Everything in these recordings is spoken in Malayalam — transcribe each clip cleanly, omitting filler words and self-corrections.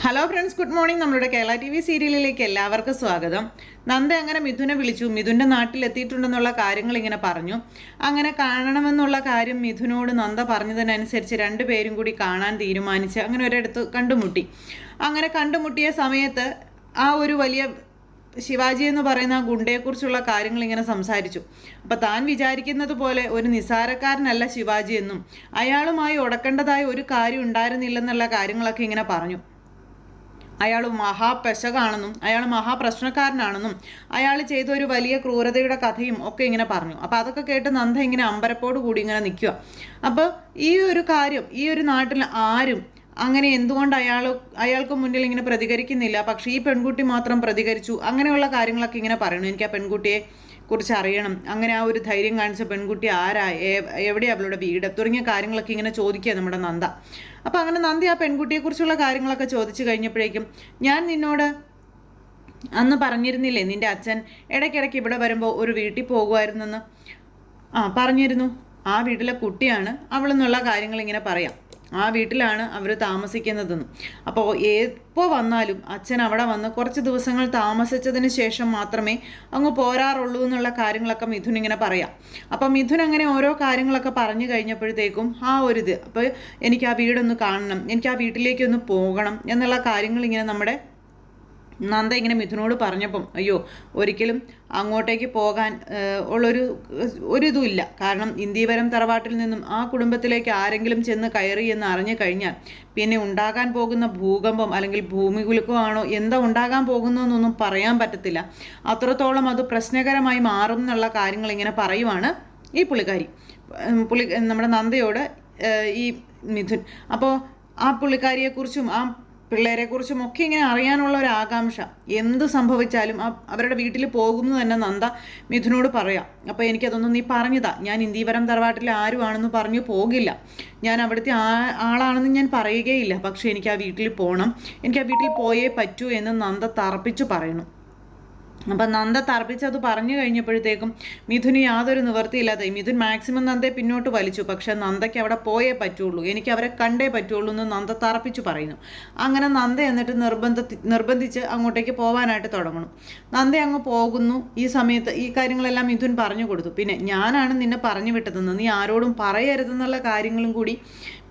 Hello friends, good morning. നമ്മളുടെ കേരള ടി വി സീരിയലിലേക്ക് എല്ലാവർക്കും സ്വാഗതം. നന്ദ അങ്ങനെ മിഥുനെ വിളിച്ചു. മിഥുൻ്റെ നാട്ടിലെത്തിയിട്ടുണ്ടെന്നുള്ള കാര്യങ്ങൾ ഇങ്ങനെ പറഞ്ഞു. അങ്ങനെ കാണണമെന്നുള്ള കാര്യം മിഥുനോട് നന്ദ പറഞ്ഞതിനനുസരിച്ച് രണ്ടുപേരും കൂടി കാണാൻ തീരുമാനിച്ച് അങ്ങനെ ഒരിടത്ത് കണ്ടുമുട്ടി. അങ്ങനെ കണ്ടുമുട്ടിയ സമയത്ത് ആ ഒരു വലിയ ശിവാജി എന്ന് പറയുന്ന ആ ഗുണ്ടയെക്കുറിച്ചുള്ള കാര്യങ്ങൾ ഇങ്ങനെ സംസാരിച്ചു. അപ്പം താൻ വിചാരിക്കുന്നത് പോലെ ഒരു നിസാരക്കാരനല്ല ശിവാജി എന്നും അയാളുമായി ഉടക്കേണ്ടതായ ഒരു കാര്യം ഉണ്ടായിരുന്നില്ലെന്നുള്ള കാര്യങ്ങളൊക്കെ ഇങ്ങനെ പറഞ്ഞു. അയാൾ മഹാപെശകാണെന്നും അയാൾ മഹാപ്രശ്നക്കാരനാണെന്നും അയാൾ ചെയ്ത ഒരു വലിയ ക്രൂരതയുടെ കഥയും ഒക്കെ ഇങ്ങനെ പറഞ്ഞു. അപ്പോൾ അതൊക്കെ കേട്ട് നന്ദ ഇങ്ങനെ അമ്പരപ്പോട് കൂടി ഇങ്ങനെ നിൽക്കുക. അപ്പോൾ ഈ ഒരു കാര്യം ഈ ഒരു നാട്ടിൽ ആരും അങ്ങനെ എന്തുകൊണ്ട് അയാൾക്ക് മുന്നിൽ ഇങ്ങനെ പ്രതികരിക്കുന്നില്ല, പക്ഷേ ഈ പെൺകുട്ടി മാത്രം പ്രതികരിച്ചു, അങ്ങനെയുള്ള കാര്യങ്ങളൊക്കെ ഇങ്ങനെ പറയണു. എനിക്ക് ആ പെൺകുട്ടിയെ കുറിച്ച് അറിയണം, അങ്ങനെ ആ ഒരു ധൈര്യം കാണിച്ച പെൺകുട്ടി ആരാ, എവിടെയാ അവളുടെ വീട് തുടങ്ങിയ കാര്യങ്ങളൊക്കെ ഇങ്ങനെ ചോദിക്കുക നമ്മുടെ നന്ദ. അപ്പം അങ്ങനെ നന്ദി ആ പെൺകുട്ടിയെക്കുറിച്ചുള്ള കാര്യങ്ങളൊക്കെ ചോദിച്ചു കഴിഞ്ഞപ്പോഴേക്കും, ഞാൻ നിന്നോട് അന്ന് പറഞ്ഞിരുന്നില്ലേ നിൻ്റെ അച്ഛൻ ഇടയ്ക്കിടയ്ക്ക് ഇവിടെ വരുമ്പോൾ ഒരു വീട്ടിൽ പോകുമായിരുന്നെന്ന്? പറഞ്ഞിരുന്നു. ആ വീട്ടിലെ കുട്ടിയാണ് അവളെന്നുള്ള കാര്യങ്ങൾ ഇങ്ങനെ പറയാം. ആ വീട്ടിലാണ് അവർ താമസിക്കുന്നതെന്നും. അപ്പോൾ എപ്പോൾ വന്നാലും അച്ഛൻ അവിടെ വന്ന് കുറച്ച് ദിവസങ്ങൾ താമസിച്ചതിന് ശേഷം മാത്രമേ അങ്ങ് പോരാറുള്ളൂ എന്നുള്ള കാര്യങ്ങളൊക്കെ മിഥുൻ ഇങ്ങനെ പറയാം. അപ്പം മിഥുൻ അങ്ങനെ ഓരോ കാര്യങ്ങളൊക്കെ പറഞ്ഞു കഴിഞ്ഞപ്പോഴത്തേക്കും ആ ഒരു ഇത്, അപ്പോൾ എനിക്ക് ആ വീടൊന്ന് കാണണം, എനിക്ക് ആ വീട്ടിലേക്കൊന്ന് പോകണം എന്നുള്ള കാര്യങ്ങൾ ഇങ്ങനെ നമ്മുടെ നന്ദ ഇങ്ങനെ മിഥുനോട് പറഞ്ഞപ്പം, അയ്യോ ഒരിക്കലും അങ്ങോട്ടേക്ക് പോകാൻ ഒരിതുമില്ല. കാരണം ഇന്ദീവരം തറവാട്ടിൽ നിന്നും ആ കുടുംബത്തിലേക്ക് ആരെങ്കിലും ചെന്ന് കയറി എന്ന് അറിഞ്ഞു കഴിഞ്ഞാൽ പിന്നെ ഉണ്ടാകാൻ പോകുന്ന ഭൂകമ്പം അല്ലെങ്കിൽ ഭൂമികുലുക്കമാണോ എന്താ ഉണ്ടാകാൻ പോകുന്നതെന്നൊന്നും പറയാൻ പറ്റത്തില്ല. അത്രത്തോളം അത് പ്രശ്നകരമായി മാറും എന്നുള്ള കാര്യങ്ങൾ ഇങ്ങനെ പറയുവാണ് ഈ പുള്ളിക്കാരി നമ്മുടെ നന്ദയോട് ഈ മിഥുൻ. അപ്പോൾ ആ പുള്ളിക്കാരിയെക്കുറിച്ചും ആ പിള്ളേരെക്കുറിച്ചും ഒക്കെ ഇങ്ങനെ അറിയാനുള്ള ഒരു ആകാംക്ഷ, എന്ത് സംഭവിച്ചാലും അവരുടെ വീട്ടിൽ പോകുമെന്ന് തന്നെ നന്ദ മിഥുനോട് പറയാം. അപ്പോൾ എനിക്കതൊന്നും നീ പറഞ്ഞതാ, ഞാൻ ഇന്ദീവരം തറവാട്ടിൽ ആരുമാണെന്ന് പറഞ്ഞു പോകില്ല, ഞാൻ അവിടുത്തെ ആളാണെന്ന് ഞാൻ പറയുകയില്ല, പക്ഷേ എനിക്ക് ആ വീട്ടിൽ പോകണം, എനിക്ക് ആ വീട്ടിൽ പോയേ പറ്റൂ എന്ന് നന്ദ തറപ്പിച്ചു പറയണം. അപ്പം നന്ദ തർപ്പിച്ചത് പറഞ്ഞു കഴിഞ്ഞപ്പോഴത്തേക്കും മിഥുന് യാതൊരു നിവൃത്തിയില്ലാതെ മിഥുൻ മാക്സിമം നന്ദയെ പിന്നോട്ട് വലിച്ചു. പക്ഷെ നന്ദയ്ക്ക് അവിടെ പോയേ പറ്റുള്ളൂ, എനിക്ക് അവരെ കണ്ടേ പറ്റുള്ളൂ എന്ന് നന്ദ തറപ്പിച്ചു പറയുന്നു. അങ്ങനെ നന്ദ എന്നിട്ട് നിർബന്ധിച്ച് അങ്ങോട്ടേക്ക് പോകാനായിട്ട് തുടങ്ങണം. നന്ദ അങ്ങ് പോകുന്നു. ഈ സമയത്ത് ഈ കാര്യങ്ങളെല്ലാം മിഥുൻ പറഞ്ഞു കൊടുത്തു. പിന്നെ ഞാനാണ് നിന്നെ പറഞ്ഞു വിട്ടതെന്ന് നീ ആരോടും പറയരുതെന്നുള്ള കാര്യങ്ങളും കൂടി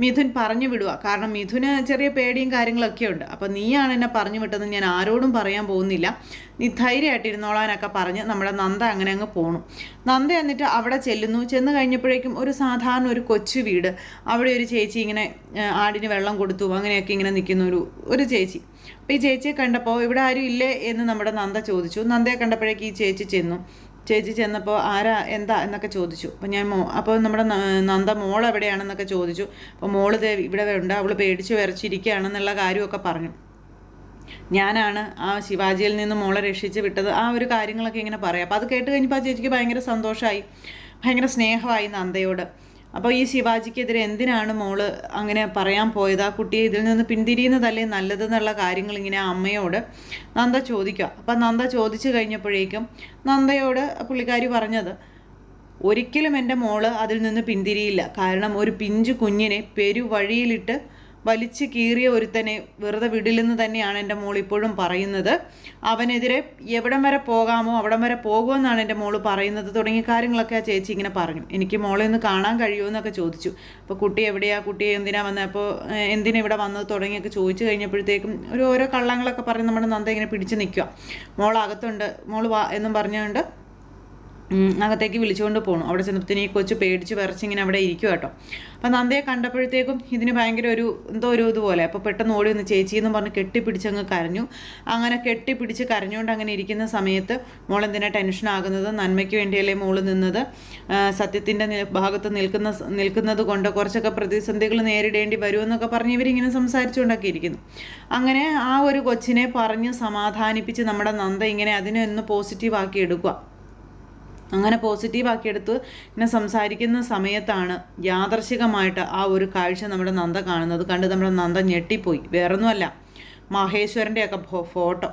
മിഥുൻ പറഞ്ഞു വിടുക. കാരണം മിഥുന് ചെറിയ പേടിയും കാര്യങ്ങളൊക്കെ ഉണ്ട്. അപ്പം നീയാണ് എന്നെ പറഞ്ഞു വിട്ടത്, ഞാൻ ആരോടും പറയാൻ പോകുന്നില്ല, നീ ധൈര്യമായിട്ടിരുന്നോളാനൊക്കെ പറഞ്ഞ് നമ്മുടെ നന്ദ അങ്ങനെ അങ്ങ് പോണു. നന്ദ എന്നിട്ട് അവിടെ ചെല്ലുന്നു. ചെന്ന് കഴിഞ്ഞപ്പോഴേക്കും ഒരു സാധാരണ ഒരു കൊച്ചു വീട്, അവിടെ ഒരു ചേച്ചി ഇങ്ങനെ ആടിന് വെള്ളം കൊടുത്തു അങ്ങനെയൊക്കെ ഇങ്ങനെ നിൽക്കുന്ന ഒരു ചേച്ചി. അപ്പോൾ ഈ ചേച്ചിയെ കണ്ടപ്പോൾ ഇവിടെ ആരും ഇല്ലേ എന്ന് നമ്മുടെ നന്ദ ചോദിച്ചു. നന്ദയെ കണ്ടപ്പോഴേക്ക് ഈ ചേച്ചി ചെന്നപ്പോൾ ആരാ എന്താ എന്നൊക്കെ ചോദിച്ചു. അപ്പോൾ നമ്മുടെ നന്ദ മോൾ എവിടെയാണെന്നൊക്കെ ചോദിച്ചു. അപ്പോൾ മോള് ഇവിടെ ഉണ്ട്, അവൾ പേടിച്ച് വിറച്ചിരിക്കുകയാണെന്നുള്ള കാര്യമൊക്കെ പറഞ്ഞു. ഞാനാണ് ആ ശിവാജിയിൽ നിന്ന് മോളെ രക്ഷിച്ച് വിട്ടത്, ആ ഒരു കാര്യങ്ങളൊക്കെ ഇങ്ങനെ പറയാം. അപ്പോൾ അത് കേട്ട് കഴിഞ്ഞപ്പോൾ ആ ചേച്ചിക്ക് ഭയങ്കര സന്തോഷമായി, ഭയങ്കര സ്നേഹമായി നന്ദയോട്. അപ്പോൾ ഈ ശിവാജിക്കെതിരെ എന്തിനാണ് മോള് അങ്ങനെ പറയാൻ പോയത്, ആ കുട്ടിയെ ഇതിൽ നിന്ന് പിന്തിരിയുന്നതല്ലേ നല്ലതെന്നുള്ള കാര്യങ്ങൾ ഇങ്ങനെ അമ്മയോട് നന്ദ ചോദിക്കുക. അപ്പം നന്ദ ചോദിച്ചു കഴിഞ്ഞപ്പോഴേക്കും നന്ദയോട് പുള്ളിക്കാരി പറഞ്ഞത്, ഒരിക്കലും എൻ്റെ മോള് അതിൽ നിന്ന് പിന്തിരിയില്ല. കാരണം ഒരു പിഞ്ചു കുഞ്ഞിനെ പെരുവഴിയിലിട്ട് വലിച്ചു കീറിയ ഒരുത്തനെ വെറുതെ വിടില്ലെന്ന് തന്നെയാണ് എൻ്റെ മോൾ ഇപ്പോഴും പറയുന്നത്. അവനെതിരെ എവിടം വരെ പോകാമോ അവിടം വരെ പോകുമെന്നാണ് എൻ്റെ മോള് പറയുന്നത് തുടങ്ങിയ കാര്യങ്ങളൊക്കെ ആ ചേച്ചി ഇങ്ങനെ പറഞ്ഞു. എനിക്ക് മോളെ ഒന്ന് കാണാൻ കഴിയുമോ എന്നൊക്കെ ചോദിച്ചു. അപ്പോൾ കുട്ടി എവിടെയാ, കുട്ടിയെ എന്തിനാ വന്നത്, അപ്പോൾ എന്തിനാ ഇവിടെ വന്നത് തുടങ്ങിയൊക്കെ ചോദിച്ചു കഴിഞ്ഞപ്പോഴത്തേക്കും ഓരോ കള്ളങ്ങളൊക്കെ പറഞ്ഞ് നമ്മുടെ നന്ദ ഇങ്ങനെ പിടിച്ച് നിൽക്കുക. മോൾ അകത്തുണ്ട്, മോൾ വാ എന്നും പറഞ്ഞുകൊണ്ട് അകത്തേക്ക് വിളിച്ചുകൊണ്ട് പോകണം. അവിടെ ചെന്നപ്പത്തിന് ഈ കൊച്ചു പേടിച്ച് വിറച്ചിങ്ങനെ അവിടെ ഇരിക്കുക കേട്ടോ. അപ്പം നന്ദയെ കണ്ടപ്പോഴത്തേക്കും ഇതിന് ഭയങ്കര എന്തോ ഒരു ഇതുപോലെ. അപ്പോൾ പെട്ടെന്ന് ഓടി വന്ന് ചേച്ചി എന്ന് പറഞ്ഞ് കെട്ടിപ്പിടിച്ചങ്ങ് കരഞ്ഞു. അങ്ങനെ കെട്ടിപ്പിടിച്ച് കരഞ്ഞുകൊണ്ട് അങ്ങനെ ഇരിക്കുന്ന സമയത്ത് മോളെന്തിനാ ടെൻഷനാകുന്നത്, നന്മയ്ക്ക് വേണ്ടിയല്ലേ മോള് നിന്നത്, സത്യത്തിൻ്റെ ഭാഗത്ത് നിൽക്കുന്നത് കൊണ്ട് കുറച്ചൊക്കെ പ്രതിസന്ധികൾ നേരിടേണ്ടി വരുമെന്നൊക്കെ പറഞ്ഞ് ഇവരിങ്ങനെ സംസാരിച്ചുകൊണ്ടൊക്കെ ഇരിക്കുന്നു. അങ്ങനെ ആ ഒരു കൊച്ചിനെ പറഞ്ഞ് സമാധാനിപ്പിച്ച് നമ്മുടെ നന്ദ ഇങ്ങനെ അതിനെ ഒന്ന് പോസിറ്റീവാക്കി എടുക്കുക. അങ്ങനെ പോസിറ്റീവാക്കിയെടുത്ത് ഇങ്ങനെ സംസാരിക്കുന്ന സമയത്താണ് യാദർശികമായിട്ട് ആ ഒരു കാഴ്ച നമ്മുടെ നന്ദ കാണുന്നത്. കണ്ട് നമ്മുടെ നന്ദ ഞെട്ടിപ്പോയി. വേറൊന്നുമല്ല, മഹേശ്വരൻ്റെയൊക്കെ ഫോട്ടോ.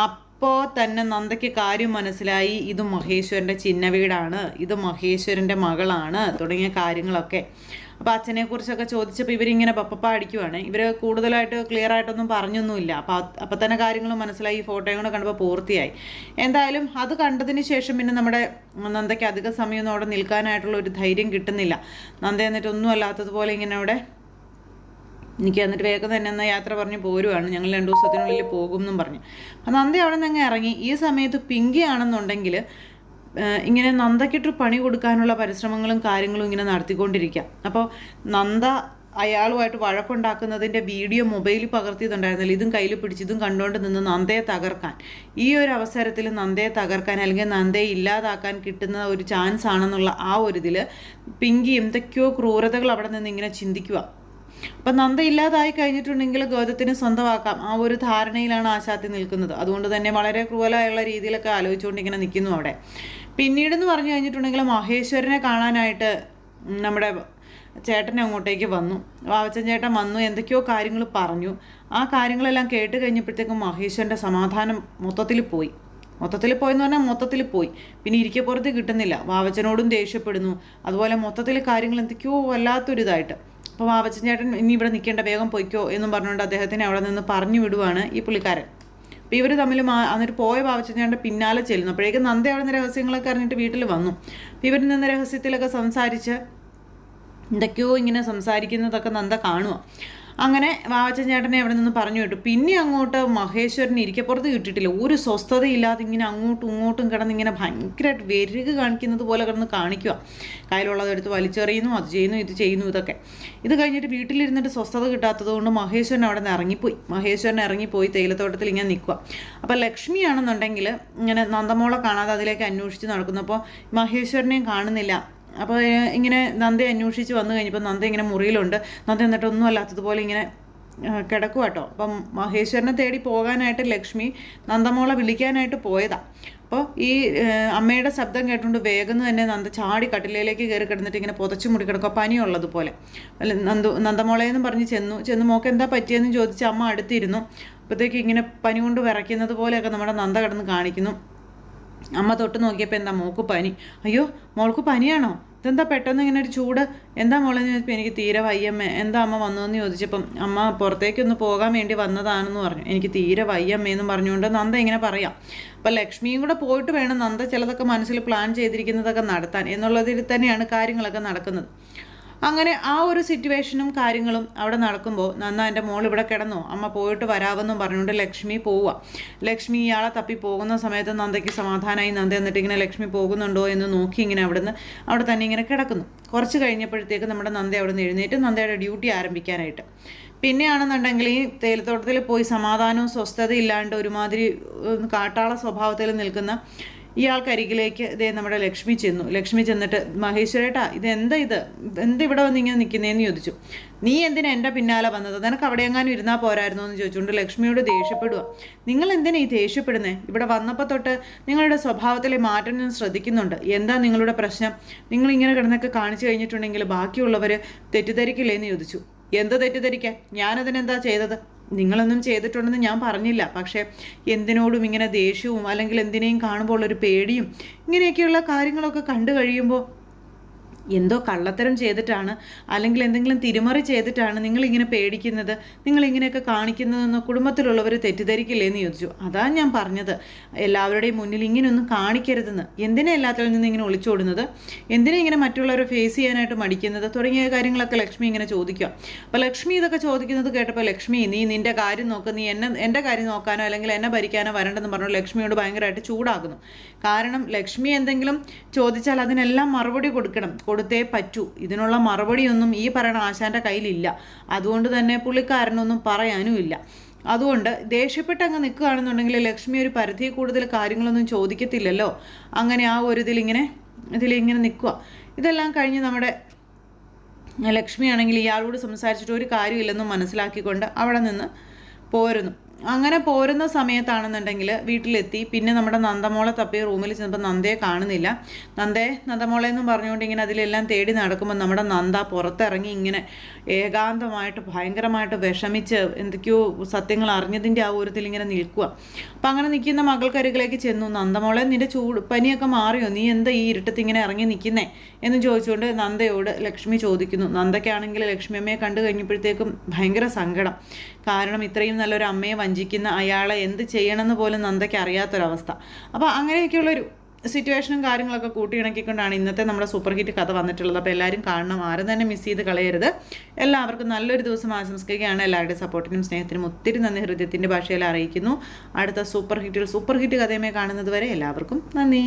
അപ്പോൾ തന്നെ നന്ദയ്ക്ക് കാര്യം മനസ്സിലായി, ഇത് മഹേശ്വരൻ്റെ ചിഹ്ന വീടാണ്, ഇത് മഹേശ്വരൻ്റെ മകളാണ് തുടങ്ങിയ കാര്യങ്ങളൊക്കെ. അപ്പോൾ അച്ഛനെക്കുറിച്ചൊക്കെ ചോദിച്ചപ്പോൾ ഇവരിങ്ങനെ പപ്പ അടിക്കുവാണ്. ഇവർ കൂടുതലായിട്ട് ക്ലിയർ ആയിട്ടൊന്നും പറഞ്ഞൊന്നുമില്ല. അപ്പം തന്നെ കാര്യങ്ങൾ മനസ്സിലായി. ഈ ഫോട്ടോയും കൂടെ കണ്ടപ്പോൾ പൂർത്തിയായി. എന്തായാലും അത് കണ്ടതിന് ശേഷം പിന്നെ നമ്മുടെ നന്ദയ്ക്ക് അധിക സമയമൊന്നും അവിടെ നിൽക്കാനായിട്ടുള്ള ഒരു ധൈര്യം കിട്ടുന്നില്ല. നന്ദ എന്നിട്ടൊന്നും അല്ലാത്തതുപോലെ ഇങ്ങനെ അവിടെ എനിക്ക് എന്നിട്ട് വേഗം തന്നെ എന്നാൽ യാത്ര പറഞ്ഞ് പോരുവാണ്, ഞങ്ങൾ 2 ദിവസത്തിനുള്ളിൽ പോകും എന്നും പറഞ്ഞു. അപ്പം നന്ദ അവിടെ നിന്ന് ഇറങ്ങി. ഈ സമയത്ത് പിങ്കി ആണെന്നുണ്ടെങ്കിൽ ഇങ്ങനെ നന്ദയ്ക്കിട്ട് പണി കൊടുക്കാനുള്ള പരിശ്രമങ്ങളും കാര്യങ്ങളും ഇങ്ങനെ നടത്തിക്കൊണ്ടിരിക്കുക. അപ്പോൾ നന്ദ അയാളുമായിട്ട് വഴക്കുണ്ടാക്കുന്നതിൻ്റെ വീഡിയോ മൊബൈലിൽ പകർത്തിയിട്ടുണ്ടായിരുന്നില്ല. ഇതും കയ്യിൽ പിടിച്ച് ഇതും കണ്ടുകൊണ്ട് നിന്ന് നന്ദയെ തകർക്കാൻ, ഈ ഒരു അവസരത്തിൽ നന്ദയെ തകർക്കാൻ അല്ലെങ്കിൽ നന്ദയെ ഇല്ലാതാക്കാൻ കിട്ടുന്ന ഒരു ചാൻസ് ആണെന്നുള്ള ആ ഒരു ഇതിൽ പിങ്കി എന്തൊക്കെയോ ക്രൂരതകൾ അവിടെ നിന്ന് ഇങ്ങനെ ചിന്തിക്കുക. അപ്പം നന്ദ ഇല്ലാതായി കഴിഞ്ഞിട്ടുണ്ടെങ്കിൽ ഗൗതത്തിന് സ്വന്തമാക്കാം, ആ ഒരു ധാരണയിലാണ് ആശാത്തി നിൽക്കുന്നത്. അതുകൊണ്ട് തന്നെ വളരെ ക്രൂരമായുള്ള രീതിയിലൊക്കെ ആലോചിച്ചുകൊണ്ട് ഇങ്ങനെ നിൽക്കുന്നു അവിടെ. പിന്നീടെന്ന് പറഞ്ഞു കഴിഞ്ഞിട്ടുണ്ടെങ്കിൽ മഹേശ്വരനെ കാണാനായിട്ട് നമ്മുടെ ചേട്ടൻ അങ്ങോട്ടേക്ക് വന്നു. വാവച്ചൻ ചേട്ടൻ വന്നു, എന്തൊക്കെയോ കാര്യങ്ങൾ പറഞ്ഞു. ആ കാര്യങ്ങളെല്ലാം കേട്ട് കഴിഞ്ഞപ്പോഴത്തേക്കും മഹേശ്വരൻ്റെ സമാധാനം മൊത്തത്തിൽ പോയി. മൊത്തത്തിൽ പോയി. പിന്നെ ഇരിക്കപ്പുറത്ത് കിട്ടുന്നില്ല. വാവച്ചനോടും ദേഷ്യപ്പെടുന്നു. അതുപോലെ മൊത്തത്തിൽ കാര്യങ്ങൾ എന്തൊക്കെയോ വല്ലാത്തൊരിതായിട്ട്. അപ്പോൾ വാവച്ചൻ ചേട്ടൻ ഇനി ഇവിടെ നിൽക്കേണ്ട, വേഗം പൊയ്ക്കോ എന്നും പറഞ്ഞുകൊണ്ട് അദ്ദേഹത്തിനെ അവിടെ നിന്ന് പറഞ്ഞു വിടുവാണ് ഈ പുള്ളിക്കാരൻ. അപ്പോൾ ഇവർ തമ്മിൽ എന്നിട്ട് പോയ വാവച്ചൻ ചേട്ടൻ്റെ പിന്നാലെ ചെല്ലുന്നു. അപ്പോഴേക്കും നന്ദ അവിടെ നിന്ന് രഹസ്യങ്ങളൊക്കെ അറിഞ്ഞിട്ട് വീട്ടിൽ വന്നു. അപ്പോൾ ഇവരിൽ നിന്ന് രഹസ്യത്തിലൊക്കെ സംസാരിച്ച് എന്തൊക്കെയോ ഇങ്ങനെ സംസാരിക്കുന്നതൊക്കെ നന്ദ കാണുക. അങ്ങനെ വാവച്ചൻ ചേട്ടനെ അവിടെ നിന്ന് പറഞ്ഞു വിട്ടു. പിന്നെ അങ്ങോട്ട് മഹേശ്വരന് ഇരിക്കപ്പുറത്ത് കിട്ടിയിട്ടില്ല. ഒരു സ്വസ്ഥതയില്ലാതെ ഇങ്ങനെ അങ്ങോട്ടും ഇങ്ങോട്ടും കിടന്ന് ഇങ്ങനെ ഭയങ്കരമായിട്ട് വെരുക് കാണിക്കുന്നത് പോലെ കിടന്ന് കാണിക്കുക. കയ്യിലുള്ളത് എടുത്ത് വലിച്ചെറിയുന്നു, അത് ചെയ്യുന്നു, ഇത് ചെയ്യുന്നു, ഇതൊക്കെ. ഇത് കഴിഞ്ഞിട്ട് വീട്ടിലിരുന്നിട്ട് സ്വസ്ഥത കിട്ടാത്തത് കൊണ്ട് മഹേശ്വരൻ അവിടെ നിന്ന് ഇറങ്ങിപ്പോയി തേയിലത്തോട്ടത്തിൽ ഇങ്ങനെ നിൽക്കുക. അപ്പോൾ ലക്ഷ്മിയാണെന്നുണ്ടെങ്കിൽ ഇങ്ങനെ നന്ദമോളെ കാണാതെ അതിലേക്ക് അന്വേഷിച്ച് നടക്കുന്നു. അപ്പോൾ മഹേശ്വരനെയും കാണുന്നില്ല. അപ്പോൾ ഇങ്ങനെ നന്ദയെ അന്വേഷിച്ച് വന്നു കഴിഞ്ഞപ്പോൾ നന്ദ ഇങ്ങനെ മുറിയിലുണ്ട്. നന്ദ എന്നിട്ടൊന്നും അല്ലാത്തതുപോലെ ഇങ്ങനെ കിടക്കുക കേട്ടോ. അപ്പം മഹേശ്വരനെ തേടി പോകാനായിട്ട് ലക്ഷ്മി നന്ദമോളെ വിളിക്കാനായിട്ട് പോയതാണ്. അപ്പോൾ ഈ അമ്മയുടെ ശബ്ദം കേട്ടുകൊണ്ട് വേഗം തന്നെ നന്ദ ചാടി കട്ടിലേക്ക് കയറി കിടന്നിട്ട് ഇങ്ങനെ പുതച്ചു മുടി കിടക്കുക, പനിയുള്ളതുപോലെ. അല്ല നന്ദമോളേന്ന് പറഞ്ഞ് ചെന്ന് മോക്ക് എന്താ പറ്റിയെന്ന് ചോദിച്ച് അമ്മ അടുത്തിരുന്നു. അപ്പോഴത്തേക്ക് ഇങ്ങനെ പനി കൊണ്ട് വിറയ്ക്കുന്നത് പോലെയൊക്കെ നമ്മുടെ നന്ദ കിടന്ന് കാണിക്കുന്നു. അമ്മ തൊട്ട് നോക്കിയപ്പോൾ എന്താ മോൾക്ക് പനി. അയ്യോ മോൾക്ക് പനിയാണോ? ഇതെന്താ പെട്ടെന്ന് ഇങ്ങനെ ഒരു ചൂട്? എന്താ മോളെന്ന് ചോദിച്ചപ്പോൾ എനിക്ക് തീരെ വയ്യമ്മേ. എന്താ അമ്മ വന്നതെന്ന് ചോദിച്ചപ്പം അമ്മ പുറത്തേക്കൊന്ന് പോകാൻ വേണ്ടി വന്നതാണെന്ന് പറഞ്ഞു. എനിക്ക് തീരെ വയ്യമ്മേന്നും പറഞ്ഞുകൊണ്ട് നന്ദ ഇങ്ങനെ പറയാം. അപ്പം ലക്ഷ്മിയും കൂടെ പോയിട്ട് വേണം നന്ദ ചിലതൊക്കെ മനസ്സിൽ പ്ലാൻ ചെയ്തിരിക്കുന്നതൊക്കെ നടത്താൻ എന്നുള്ളതിൽ തന്നെയാണ് കാര്യങ്ങളൊക്കെ നടക്കുന്നത്. അങ്ങനെ ആ ഒരു സിറ്റുവേഷനും കാര്യങ്ങളും അവിടെ നടക്കുമ്പോൾ നന്ന എൻ്റെ മോൾ ഇവിടെ കിടന്നോ, അമ്മ പോയിട്ട് വരാമെന്നും പറഞ്ഞുകൊണ്ട് ലക്ഷ്മി പോവുക. ലക്ഷ്മി ഇയാളെ തപ്പി പോകുന്ന സമയത്ത് നന്ദയ്ക്ക് സമാധാനമായി. നന്ദ എന്നിട്ട് ഇങ്ങനെ ലക്ഷ്മി പോകുന്നുണ്ടോ എന്ന് നോക്കി ഇങ്ങനെ അവിടെ തന്നെ ഇങ്ങനെ കിടക്കുന്നു. കുറച്ച് കഴിഞ്ഞപ്പോഴത്തേക്ക് നമ്മുടെ നന്ദ അവിടെ നിന്ന് എഴുന്നേറ്റ് നന്ദയുടെ ഡ്യൂട്ടി ആരംഭിക്കാനായിട്ട്. പിന്നെയാണെന്നുണ്ടെങ്കിൽ ഈ തേയിലത്തോട്ടത്തിൽ പോയി സമാധാനവും സ്വസ്ഥതയും ഇല്ലാണ്ട് ഒരുമാതിരി കാട്ടാള സ്വഭാവത്തിൽ നിൽക്കുന്ന ഇയാൾക്കരികിലേക്ക് നമ്മുടെ ലക്ഷ്മി ചെന്നിട്ട് മഹേശ്വരേട്ടാ എന്താ ഇവിടെ വന്ന് ഇങ്ങനെ നിൽക്കുന്നതെന്ന് ചോദിച്ചു. നീ എന്തിനാ എൻ്റെ പിന്നാലെ വന്നത്? നിനക്ക് അവിടെ എങ്ങാനും ഇരുന്നാൽ പോരായിരുന്നോ എന്ന് ചോദിച്ചുകൊണ്ട് ലക്ഷ്മിയോട് ദേഷ്യപ്പെടുക. നിങ്ങൾ എന്തിനാ ഈ ദേഷ്യപ്പെടുന്നേ? ഇവിടെ വന്നപ്പോൾ തൊട്ട് നിങ്ങളുടെ സ്വഭാവത്തിലെ മാറ്റം ഞാൻ ശ്രദ്ധിക്കുന്നുണ്ട്. എന്താ നിങ്ങളുടെ പ്രശ്നം? നിങ്ങൾ ഇങ്ങനെ കിടന്നൊക്കെ കാണിച്ചു കഴിഞ്ഞിട്ടുണ്ടെങ്കിൽ ബാക്കിയുള്ളവർ തെറ്റിദ്ധരിക്കില്ലേന്ന് ചോദിച്ചു. എന്ത് തെറ്റിദ്ധരിക്കാൻ? ഞാനതിനെന്താ ചെയ്തത്? നിങ്ങളൊന്നും ചെയ്തിട്ടുണ്ടെന്ന് ഞാൻ പറഞ്ഞില്ല. പക്ഷേ എന്തിനോടും ഇങ്ങനെ ദേഷ്യവും അല്ലെങ്കിൽ എന്തിനേയും കാണുമ്പോൾ ഉള്ളൊരു പേടിയും ഇങ്ങനെയൊക്കെയുള്ള കാര്യങ്ങളൊക്കെ കണ്ടു കഴിയുമ്പോൾ എന്തോ കള്ളത്തരം ചെയ്തിട്ടാണ് അല്ലെങ്കിൽ എന്തെങ്കിലും തിരിമറി ചെയ്തിട്ടാണ് നിങ്ങളിങ്ങനെ പേടിക്കുന്നത്, നിങ്ങളിങ്ങനെയൊക്കെ കാണിക്കുന്നതെന്ന് കുടുംബത്തിലുള്ളവർ തെറ്റിദ്ധരിക്കില്ലേന്ന് ചോദിച്ചു. അതാ ഞാൻ പറഞ്ഞത്, എല്ലാവരുടെയും മുന്നിൽ ഇങ്ങനെയൊന്നും കാണിക്കരുതെന്ന്. എന്തിനാ എല്ലാത്തിൽ നിന്ന് ഇങ്ങനെ ഒളിച്ചോടുന്നത്? എന്തിനാ ഇങ്ങനെ മറ്റുള്ളവരെ ഫേസ് ചെയ്യാനായിട്ട് മടിക്കുന്നത്? തുടങ്ങിയ കാര്യങ്ങളൊക്കെ ലക്ഷ്മി ഇങ്ങനെ ചോദിക്കുക. അപ്പോൾ ലക്ഷ്മി ഇതൊക്കെ ചോദിക്കുന്നത് കേട്ടപ്പോൾ ലക്ഷ്മി നീ നിൻ്റെ കാര്യം നോക്ക്, നീ എൻ്റെ കാര്യം നോക്കാനോ അല്ലെങ്കിൽ എന്നെ ഭരിക്കാനോ വരണ്ടെന്ന് പറഞ്ഞു ലക്ഷ്മിയോട് ഭയങ്കരമായിട്ട് ചൂടാകുന്നു. കാരണം ലക്ഷ്മി എന്തെങ്കിലും ചോദിച്ചാൽ അതിനെല്ലാം മറുപടി കൊടുത്തേ പറ്റൂ. ഇതിനുള്ള മറുപടിയൊന്നും ഈ പറയുന്ന ആശാൻ്റെ കയ്യിലില്ല. അതുകൊണ്ട് തന്നെ പുള്ളിക്കാരനൊന്നും പറയാനുമില്ല. അതുകൊണ്ട് ദേഷ്യപ്പെട്ട് അങ്ങ് നിൽക്കുകയാണെന്നുണ്ടെങ്കിൽ ലക്ഷ്മി ഒരു പരിധി കൂടുതൽ കാര്യങ്ങളൊന്നും ചോദിക്കത്തില്ലല്ലോ. അങ്ങനെ ആ ഒരു ഇതിലിങ്ങനെ നിൽക്കുക. ഇതെല്ലാം കഴിഞ്ഞ് നമ്മുടെ ലക്ഷ്മിയാണെങ്കിൽ ഇയാളോട് സംസാരിച്ചിട്ട് ഒരു കാര്യമില്ലെന്നും മനസ്സിലാക്കിക്കൊണ്ട് അവിടെ നിന്ന് പോരുന്നു. അങ്ങനെ പോരുന്ന സമയത്താണെന്നുണ്ടെങ്കിൽ വീട്ടിലെത്തി. പിന്നെ നമ്മുടെ നന്ദമോളെ തപ്പി റൂമിൽ ചെന്നപ്പോൾ നന്ദയെ കാണുന്നില്ല. നന്ദമോളെ എന്നും പറഞ്ഞുകൊണ്ട് ഇങ്ങനെ അതിലെല്ലാം തേടി നടക്കുമ്പോൾ നമ്മുടെ നന്ദ പുറത്തിറങ്ങി ഇങ്ങനെ ഏകാന്തമായിട്ട് ഭയങ്കരമായിട്ട് വിഷമിച്ച് എന്തൊക്കെയോ സത്യങ്ങൾ അറിഞ്ഞതിൻ്റെ ആ ഒരുത്തിൽ ഇങ്ങനെ നിൽക്കുക. അപ്പം അങ്ങനെ നിൽക്കുന്ന മകൾക്കരികിലേക്ക് ചെന്നു. നന്ദമോളെ, നിന്റെ പനിയൊക്കെ മാറിയോ? നീ എന്താ ഈ ഇരുട്ടത്ത് ഇങ്ങനെ ഇറങ്ങി നിൽക്കുന്നേ എന്ന് ചോദിച്ചുകൊണ്ട് നന്ദയോട് ലക്ഷ്മി ചോദിക്കുന്നു. നന്ദയ്ക്കാണെങ്കിൽ ലക്ഷ്മി അമ്മയെ കണ്ടു കഴിഞ്ഞപ്പോഴത്തേക്കും ഭയങ്കര സങ്കടം. കാരണം ഇത്രയും നല്ലൊരു അമ്മയെ വഞ്ചിക്കുന്ന അയാളെ എന്ത് ചെയ്യണമെന്ന് പോലും നന്ദയ്ക്ക് അറിയാത്തൊരവസ്ഥ. അപ്പോൾ അങ്ങനെയൊക്കെയുള്ളൊരു സിറ്റുവേഷനും കാര്യങ്ങളൊക്കെ കൂട്ടിയിണക്കിക്കൊണ്ടാണ് ഇന്നത്തെ നമ്മുടെ സൂപ്പർ ഹിറ്റ് കഥ വന്നിട്ടുള്ളത്. അപ്പോൾ എല്ലാവരും കാണണം, ആരും തന്നെ മിസ് ചെയ്ത് കളയരുത്. എല്ലാവർക്കും നല്ലൊരു ദിവസം ആശംസിക്കുകയാണ്. എല്ലാവരുടെയും സപ്പോർട്ടിനും സ്നേഹത്തിനും ഒത്തിരി നന്ദി ഹൃദയത്തിൻ്റെ ഭാഷയിൽ അറിയിക്കുന്നു. അടുത്ത സൂപ്പർ ഹിറ്റ് കഥയുമായി കാണുന്നത് വരെ എല്ലാവർക്കും നന്ദി.